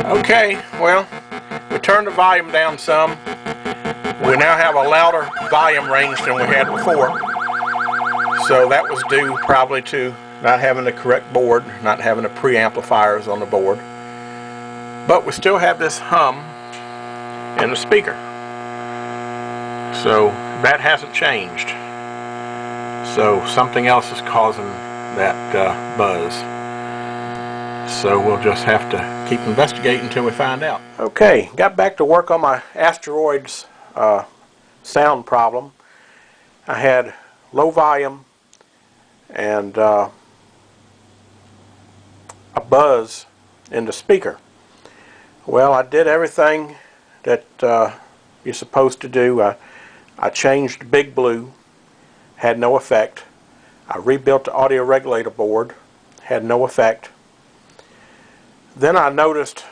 Okay, well, we turned the volume down some. We now have a louder volume range than we had before. So that was due probably to not having the correct board, not having the preamplifiers on the board. But we still have this hum in the speaker. So that hasn't changed. So something else is causing that buzz. So we'll just have to keep investigating until we find out. Okay, got back to work on my Asteroids sound problem. I had low volume and a buzz in the speaker. Well, I did everything that you're supposed to do. I changed Big Blue, had no effect. I rebuilt the audio regulator board, had no effect. Then I noticed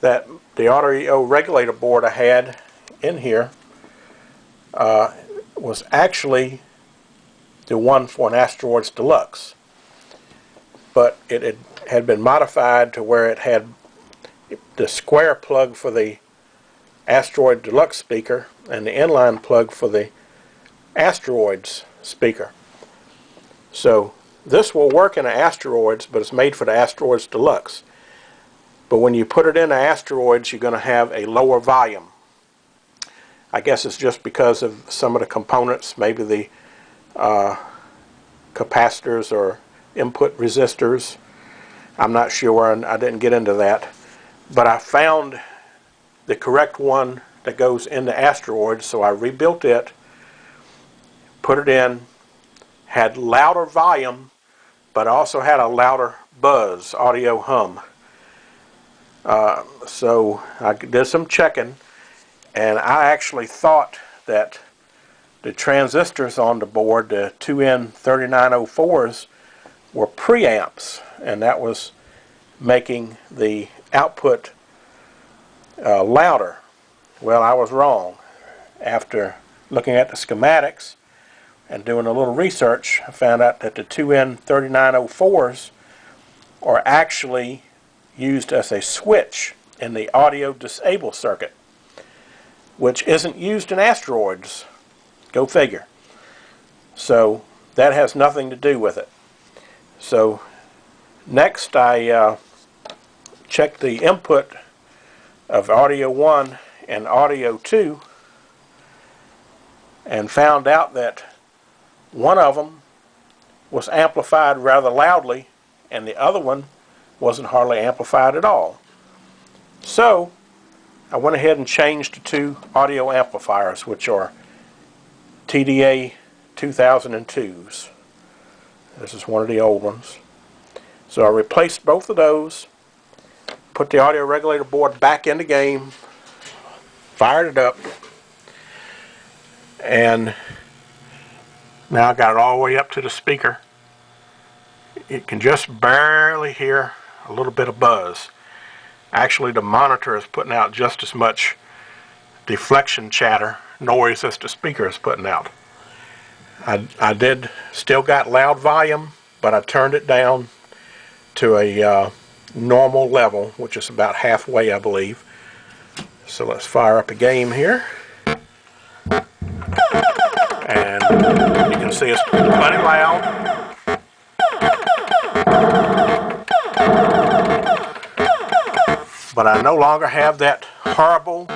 that the audio regulator board I had in here was actually the one for an Asteroids Deluxe, but it had been modified to where it had the square plug for the Asteroid Deluxe speaker and the inline plug for the Asteroids speaker. So this will work in the Asteroids, but it's made for the Asteroids Deluxe. But when you put it in the Asteroids, you're going to have a lower volume. I guess it's just because of some of the components, maybe the capacitors or input resistors. I'm not sure, and I didn't get into that. But I found the correct one that goes in the Asteroids, so I rebuilt it, put it in, had louder volume, but also had a louder buzz, audio hum. So I did some checking, and I actually thought that the transistors on the board, the 2N3904s, were preamps, and that was making the output louder. Well, I was wrong. After looking at the schematics and doing a little research, I found out that the 2N3904s are actually used as a switch in the audio disable circuit, which isn't used in Asteroids. Go figure. So that has nothing to do with it. So next I checked the input of audio 1 and audio 2 and found out that one of them was amplified rather loudly and the other one wasn't hardly amplified at all. So I went ahead and changed the two audio amplifiers, which are TDA 2002s. This is one of the old ones. So I replaced both of those, put the audio regulator board back in the game, fired it up, and now I got it all the way up to the speaker. It can just barely hear a little bit of buzz. Actually, the monitor is putting out just as much deflection chatter noise as the speaker is putting out. I did still got loud volume, but I turned it down to a normal level, which is about halfway, I believe. So let's fire up a game here. And you can see it's plenty loud. But I no longer have that horrible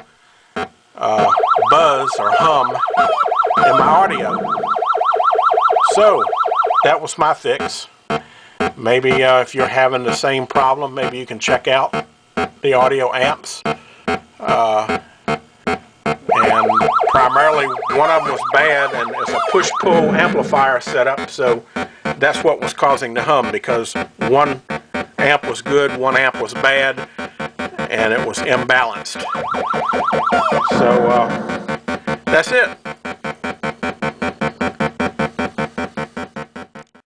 buzz or hum in my audio. So that was my fix. Maybe if you're having the same problem, maybe you can check out the audio amps. And primarily one of them was bad, and it's a push-pull amplifier setup, so that's what was causing the hum, because one amp was good, one amp was bad, and it was imbalanced. So that's it.